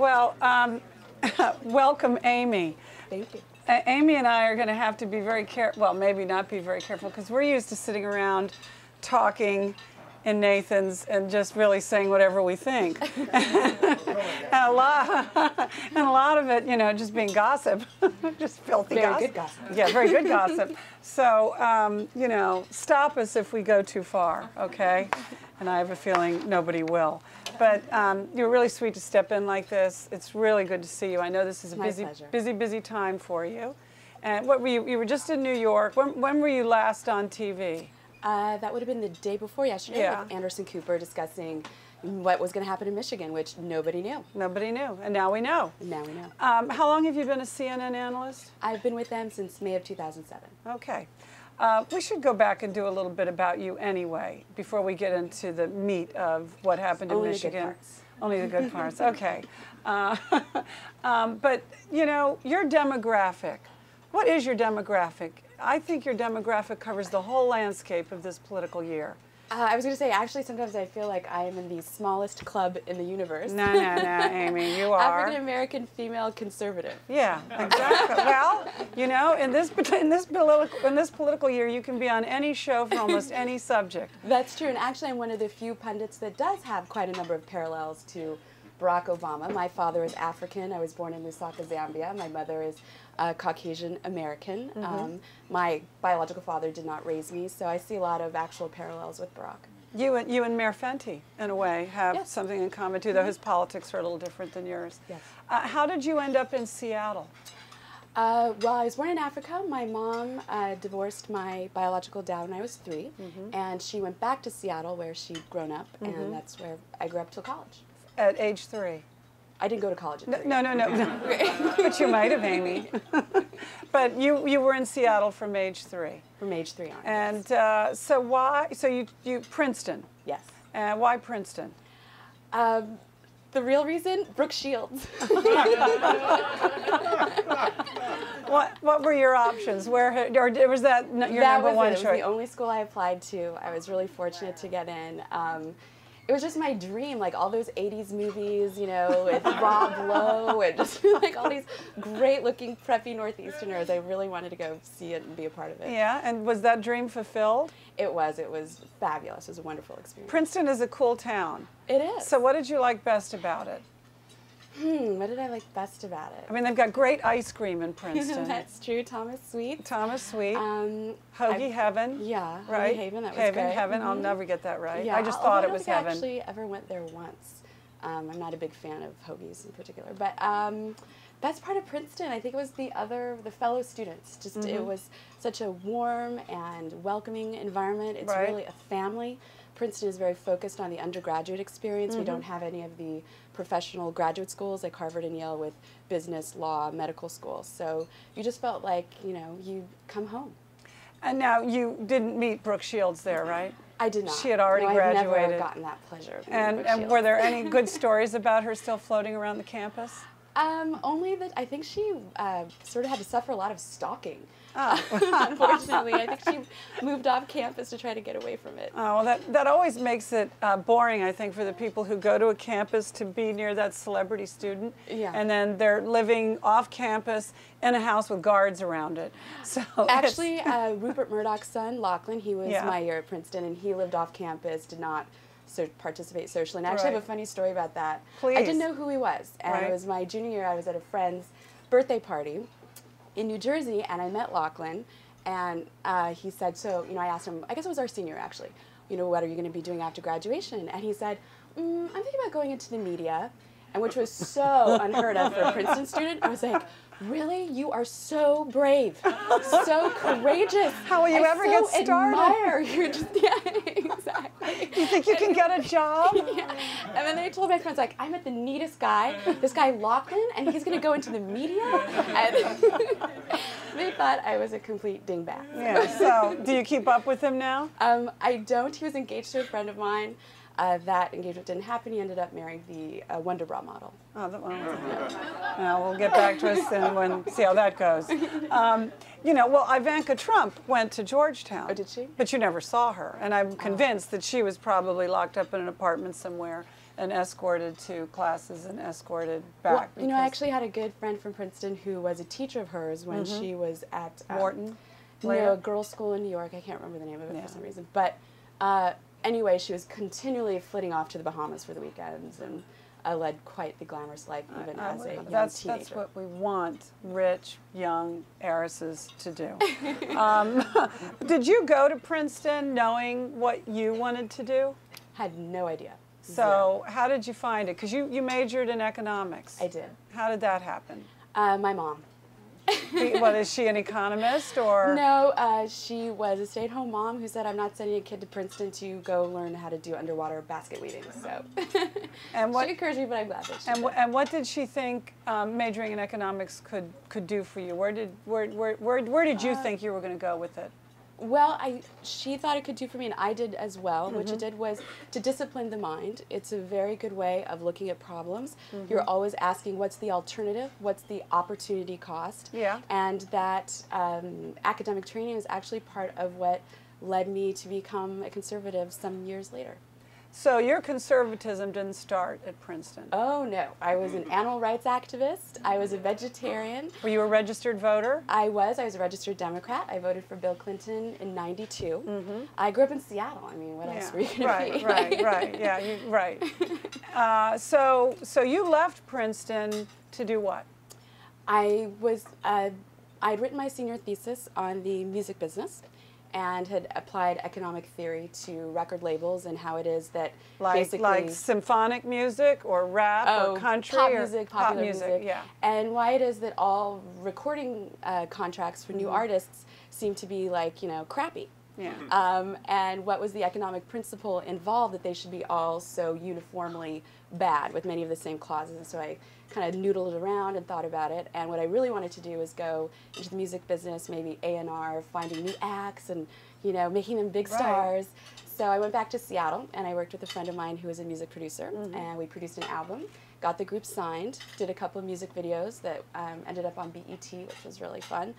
Well, welcome, Amy. Thank you. Amy and I are going to have to be very careful, well, maybe not be very careful, because we're used to sitting around talking in Nathan's and just really saying whatever we think. and a lot of it, you know, just being gossip, just filthy Very gossip. good gossip. Yeah, very good gossip. So, you know, stop us if we go too far, okay? And I have a feeling nobody will. But you're really sweet to step in like this. It's really good to see you. I know this is a busy time for you. And what were you were just in New York. When were you last on TV? That would have been the day before yesterday, Yeah. with Anderson Cooper discussing what was going to happen in Michigan, which nobody knew. Nobody knew, and now we know. Now we know. How long have you been a CNN analyst? I've been with them since May of 2007. Okay. We should go back and do a little bit about you anyway, before we get into the meat of what happened in Michigan. Only the good parts. Only the good parts, okay. But, you know, your demographic, what is your demographic? I think your demographic covers the whole landscape of this political year. I was going to say, actually, sometimes I feel like I am in the smallest club in the universe. No, Amy, you are. African-American female conservative. Yeah, exactly. Well, you know, in this political year, you can be on any show for almost any subject. That's true, and actually I'm one of the few pundits that does have quite a number of parallels to Barack Obama. My father is African. I was born in Lusaka, Zambia. My mother is Caucasian American. My biological father did not raise me, so I see a lot of actual parallels with Barack. You and Mayor Fenty, in a way, have something in common too, though his politics are a little different than yours. Yes. How did you end up in Seattle? Well, I was born in Africa. My mom divorced my biological dad when I was 3, and she went back to Seattle where she'd grown up, and that's where I grew up till college. At age 3? I didn't go to college at 3. No. But you might have, Amy. But you were in Seattle from age 3. From age 3 on. And yes. so why? So you Princeton. Yes. And why Princeton? The real reason, Brooke Shields. What were your options? Where or was that your number one choice? That was the only school I applied to. I was really fortunate to get in. It was just my dream, like all those 80s movies, you know, with Rob Lowe and just like all these great-looking preppy Northeasterners. I really wanted to go see it and be a part of it. Yeah, and was that dream fulfilled? It was fabulous. It was a wonderful experience. Princeton is a cool town. It is. So what did you like best about it? What did I like best about it? I mean, they've got great ice cream in Princeton. That's true. Thomas Sweet. Thomas Sweet. Hoagie Heaven. Yeah, right. Hoagie Haven. That was great. Heaven. I'll never get that right. Yeah, I just thought it was heaven. I actually ever went there once. I'm not a big fan of hoagies in particular, but best part of Princeton, I think, it was the fellow students. Just it was such a warm and welcoming environment. It's really a family. Princeton is very focused on the undergraduate experience. We don't have any of the professional graduate schools like Harvard and Yale with business, law, medical schools. So you just felt like, you know, you come home. And now you didn't meet Brooke Shields there, right? I did not. She had already graduated. I've never gotten that pleasure of meeting Brooke And Shields. were there any good stories about her still floating around the campus? Only that I think she sort of had to suffer a lot of stalking. Unfortunately, I think she moved off campus to try to get away from it. Oh, well, that always makes it boring, I think, for the people who go to a campus to be near that celebrity student. Yeah. And then they're living off campus in a house with guards around it. So actually, Rupert Murdoch's son, Lachlan, he was my year at Princeton, and he lived off campus, did not participate socially. And I actually have a funny story about that. Please. I didn't know who he was, and it was my junior year. I was at a friend's birthday party in New Jersey, and I met Lachlan, and he said, so, you know, I asked him, I guess it was our senior actually, you know, what are you going to be doing after graduation? And he said, I'm thinking about going into the media, and which was so unheard of for a Princeton student. I was like, really? You are so brave, so courageous. How will you ever get started? Admire. You're just, yeah, exactly. You think you can get a job? Yeah. And then they told my friends, like, I met the neatest guy, this guy Lachlan, and he's going to go into the media. And they thought I was a complete dingbat. Yeah, so do you keep up with him now? I don't. He was engaged to a friend of mine. that engagement didn't happen. He ended up marrying the Wonder Bra model. Oh, well, we'll get back to us then when see how that goes. You know, well, Ivanka Trump went to Georgetown. Oh, did she? But you never saw her, and I'm convinced that she was probably locked up in an apartment somewhere and escorted to classes and escorted back. Well, you know, I actually had a good friend from Princeton who was a teacher of hers when she was at Wharton. No, a girls' school in New York. I can't remember the name of it for some reason. But anyway, she was continually flitting off to the Bahamas for the weekends and led quite the glamorous life even as a young teenager. That's what we want rich, young heiresses to do. Did you go to Princeton knowing what you wanted to do? Had no idea. So how did you find it? Because you majored in economics. I did. How did that happen? My mom. What, is she an economist or? No, she was a stay-at-home mom who said, I'm not sending a kid to Princeton to go learn how to do underwater basket weaving. So and what, she encouraged me, but I'm glad that she did. And what did she think majoring in economics could do for you? Where did you think you were going to go with it? Well, she thought it could do for me, and I did as well. What it did was to discipline the mind. It's a very good way of looking at problems. You're always asking, what's the alternative? What's the opportunity cost? Yeah. And that academic training is actually part of what led me to become a conservative some years later. So your conservatism didn't start at Princeton? Oh, no. I was an animal rights activist. I was a vegetarian. Were you a registered voter? I was a registered Democrat. I voted for Bill Clinton in '92. I grew up in Seattle. I mean, what else were you going to be? Right. Yeah, right. So you left Princeton to do what? I'd written my senior thesis on the music business and had applied economic theory to record labels and how it is that basically... Like symphonic music or rap or country? Pop or music, popular music. Yeah. And why it is that all recording contracts for new artists seem to be like, you know, crappy. Yeah. And what was the economic principle involved that they should be all so uniformly bad with many of the same clauses? And so I kind of noodled around and thought about it. And what I really wanted to do was go into the music business, maybe A&R, finding new acts and, you know, making them big stars. So I went back to Seattle and I worked with a friend of mine who was a music producer, and we produced an album, got the group signed, did a couple of music videos that ended up on BET, which was really fun.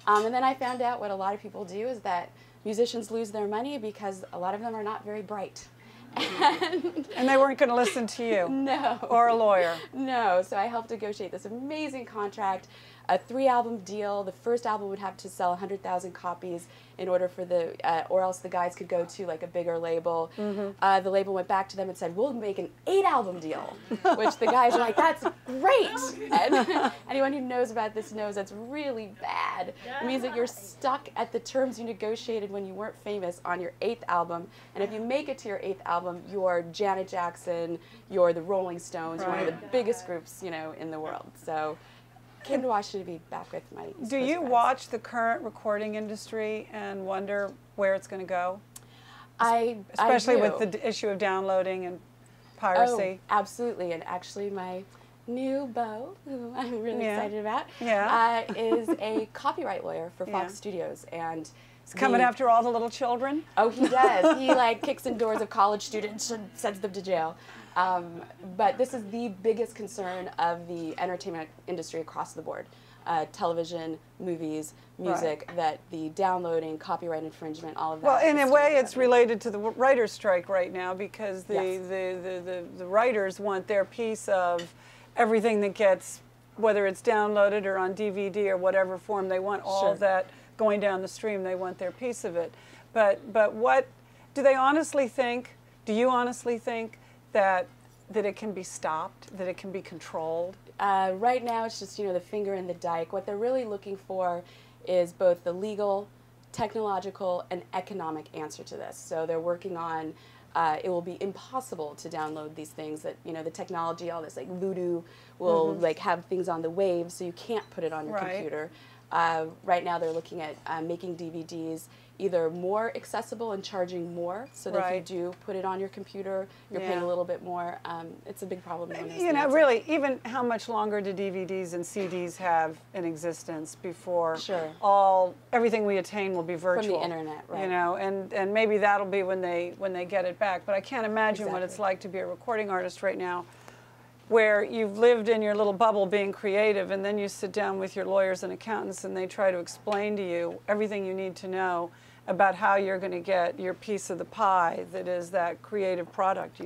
And then I found out what a lot of people do is that musicians lose their money because a lot of them are not very bright. And they weren't going to listen to you? No. Or a lawyer? No. So I helped negotiate this amazing contract, a 3-album deal. The first album would have to sell 100,000 copies in order for the, or else the guys could go to like a bigger label. The label went back to them and said, we'll make an 8-album deal, which the guys were like, that's great. And anyone who knows about this knows that's really bad. It means that you're stuck at the terms you negotiated when you weren't famous on your 8th album. And if you make it to your 8th album, you're Janet Jackson, you're the Rolling Stones, you're one of the biggest groups, you know, in the world. So came to Washington to be back with my East Coast Do you friends. watch the current recording industry and wonder where it's going to go? Especially with the issue of downloading and piracy. Oh, absolutely. And actually my new beau, who I'm really excited about, is a copyright lawyer for Fox Studios. And he's coming after all the little children? Oh, he does. He like kicks in doors of college students and sends them to jail. But this is the biggest concern of the entertainment industry across the board. Television, movies, music, that the downloading, copyright infringement, all of that. Well, in a way, it's related to the writer's strike right now because the writers want their piece of everything that gets, whether it's downloaded or on DVD or whatever form, they want all of that going down the stream. They want their piece of it. But what do they honestly think? Do you honestly think that it can be stopped, that it can be controlled? Right now, it's just, you know, the finger in the dike. What they're really looking for is both the legal, technological, and economic answer to this. So they're working on, it will be impossible to download these things that, you know, the technology, all this, like Voodoo will like have things on the waves, so you can't put it on your computer. Right now, they're looking at making DVDs either more accessible and charging more, so that Right. if you do put it on your computer, you're paying Yeah. a little bit more. It's a big problem. No one knows You the know, answer. really, even how much longer do DVDs and CDs have in existence before Sure. everything we attain will be virtual? From the internet, right. You know, and maybe that'll be when they get it back. But I can't imagine what it's Exactly. like to be a recording artist right now, where you've lived in your little bubble being creative, and then you sit down with your lawyers and accountants and they try to explain to you everything you need to know about how you're going to get your piece of the pie that is that creative product